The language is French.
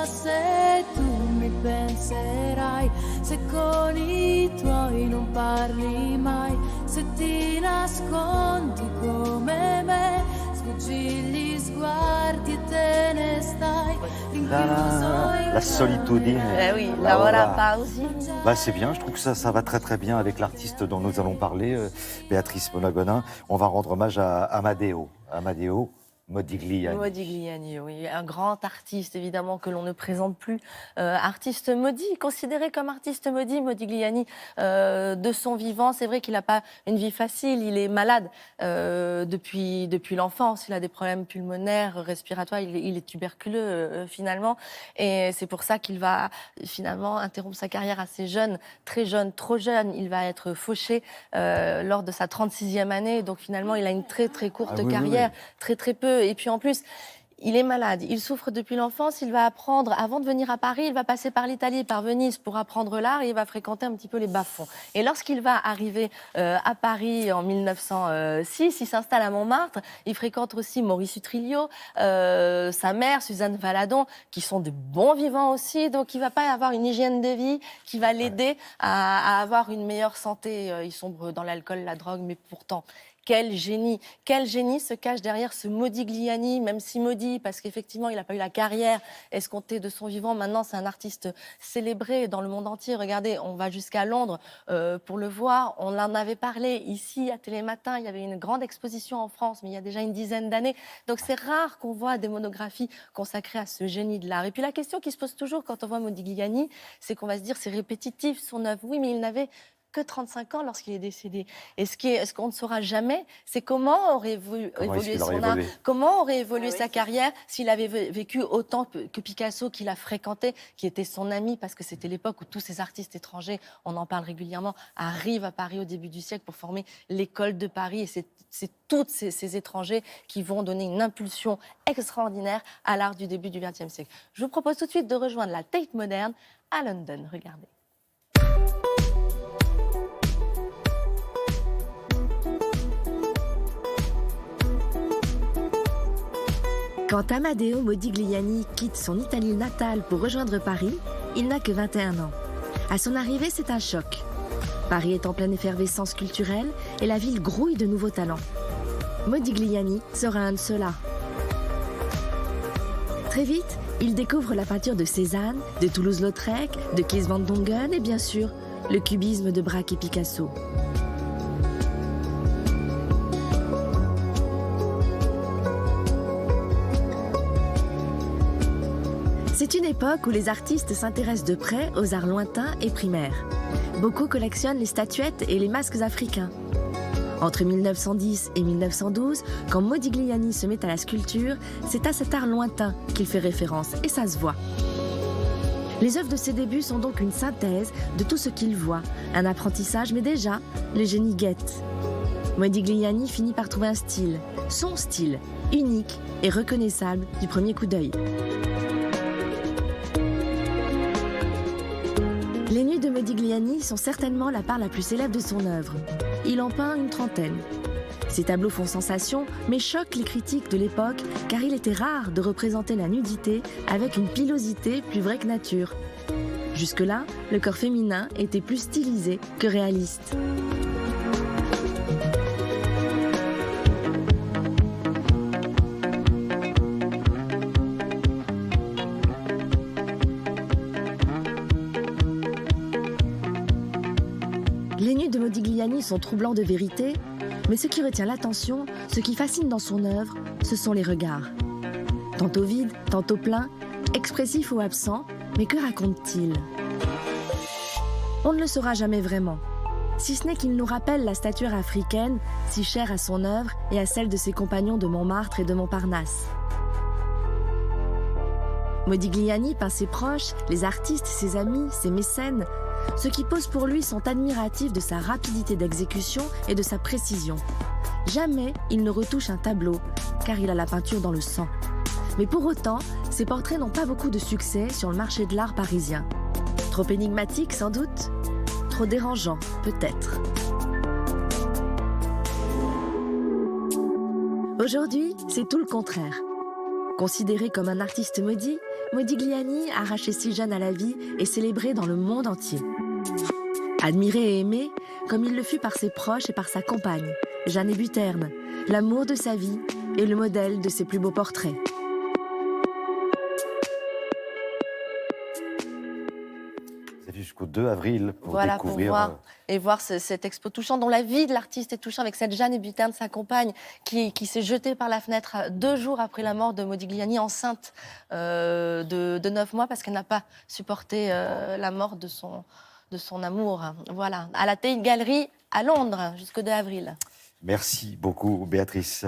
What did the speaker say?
chissà se tu mi penserai, se con i tuoi non parli mai, se ti nascondi come me, sfuggi gli sguardi e te ne stai rinchiuso. La solitude. Oui, Laura Pausini. Bah, c'est bien, je trouve que ça va très très bien avec l'artiste dont nous allons parler, Béatrice Monagona. On va rendre hommage à Amadeo Modigliani. Modigliani, oui, un grand artiste évidemment que l'on ne présente plus. Artiste maudit, considéré comme artiste maudit, Modigliani, de son vivant. C'est vrai qu'il n'a pas une vie facile, il est malade depuis l'enfance. Il a des problèmes pulmonaires, respiratoires, il est tuberculeux finalement. Et c'est pour ça qu'il va finalement interrompre sa carrière assez jeune, très jeune, trop jeune. Il va être fauché lors de sa 36e année. Donc finalement, il a une très très courte carrière, très très peu. Et puis en plus, il est malade, il souffre depuis l'enfance, il va apprendre, avant de venir à Paris, il va passer par l'Italie, par Venise pour apprendre l'art et il va fréquenter un petit peu les bas-fonds. Et lorsqu'il va arriver à Paris en 1906, il s'installe à Montmartre, il fréquente aussi Maurice Utrillo, sa mère, Suzanne Valadon, qui sont de bons vivants aussi, donc il ne va pas avoir une hygiène de vie qui va l'aider à avoir une meilleure santé. Il sombre dans l'alcool, la drogue, mais pourtant... Quel génie se cache derrière ce Modigliani, même si maudit, parce qu'effectivement, il n'a pas eu la carrière escomptée de son vivant. Maintenant, c'est un artiste célébré dans le monde entier. Regardez, on va jusqu'à Londres pour le voir. On en avait parlé ici à Télématin. Il y avait une grande exposition en France, mais il y a déjà une dizaine d'années. Donc, c'est rare qu'on voit des monographies consacrées à ce génie de l'art. Et puis, la question qui se pose toujours quand on voit Modigliani, c'est qu'on va se dire, c'est répétitif, son œuvre. Oui, mais il n'avait que 35 ans lorsqu'il est décédé. Et ce qu'on ne saura jamais, c'est comment aurait évolué son art, comment aurait évolué sa carrière s'il avait vécu autant que Picasso, qu'il a fréquenté, qui était son ami, parce que c'était l'époque où tous ces artistes étrangers, on en parle régulièrement, arrivent à Paris au début du siècle pour former l'école de Paris. Et c'est tous ces étrangers qui vont donner une impulsion extraordinaire à l'art du début du XXe siècle. Je vous propose tout de suite de rejoindre la Tate moderne à London. Regardez. Quand Amadeo Modigliani quitte son Italie natale pour rejoindre Paris, il n'a que 21 ans. À son arrivée, c'est un choc. Paris est en pleine effervescence culturelle et la ville grouille de nouveaux talents. Modigliani sera un de ceux-là. Très vite, il découvre la peinture de Cézanne, de Toulouse-Lautrec, de Kees van Dongen et bien sûr, le cubisme de Braque et Picasso. C'est une époque où les artistes s'intéressent de près aux arts lointains et primaires. Beaucoup collectionnent les statuettes et les masques africains. Entre 1910 et 1912, quand Modigliani se met à la sculpture, c'est à cet art lointain qu'il fait référence, et ça se voit. Les œuvres de ses débuts sont donc une synthèse de tout ce qu'il voit, un apprentissage, mais déjà, le génie guette. Modigliani finit par trouver un style, son style, unique et reconnaissable du premier coup d'œil. Les nuits de Modigliani sont certainement la part la plus célèbre de son œuvre. Il en peint une trentaine. Ses tableaux font sensation, mais choquent les critiques de l'époque, car il était rare de représenter la nudité avec une pilosité plus vraie que nature. Jusque-là, le corps féminin était plus stylisé que réaliste. Les nus de Modigliani sont troublants de vérité, mais ce qui retient l'attention, ce qui fascine dans son œuvre, ce sont les regards. Tantôt vides, tantôt pleins, expressifs ou absents, mais que raconte-t-il ? On ne le saura jamais vraiment, si ce n'est qu'il nous rappelle la statuaire africaine, si chère à son œuvre et à celle de ses compagnons de Montmartre et de Montparnasse. Modigliani peint ses proches, les artistes, ses amis, ses mécènes. Ceux qui posent pour lui sont admiratifs de sa rapidité d'exécution et de sa précision. Jamais il ne retouche un tableau, car il a la peinture dans le sang. Mais pour autant, ses portraits n'ont pas beaucoup de succès sur le marché de l'art parisien. Trop énigmatique sans doute, trop dérangeant peut-être. Aujourd'hui, c'est tout le contraire. Considéré comme un artiste maudit, Modigliani, arraché si jeune à la vie, est célébré dans le monde entier. Admiré et aimé, comme il le fut par ses proches et par sa compagne, Jeanne Hébuterne, l'amour de sa vie et le modèle de ses plus beaux portraits. Vous avez jusqu'au 2 avril pour Voilà, découvrir. pour voir cette expo touchante, dont la vie de l'artiste est touchante, avec cette Jeanne Hébuterne, sa compagne, qui s'est jetée par la fenêtre 2 jours après la mort de Modigliani, enceinte de 9 mois, parce qu'elle n'a pas supporté la mort de son amour. Voilà, à la Tate Gallery à Londres, jusqu'au 2 avril. Merci beaucoup, Béatrice.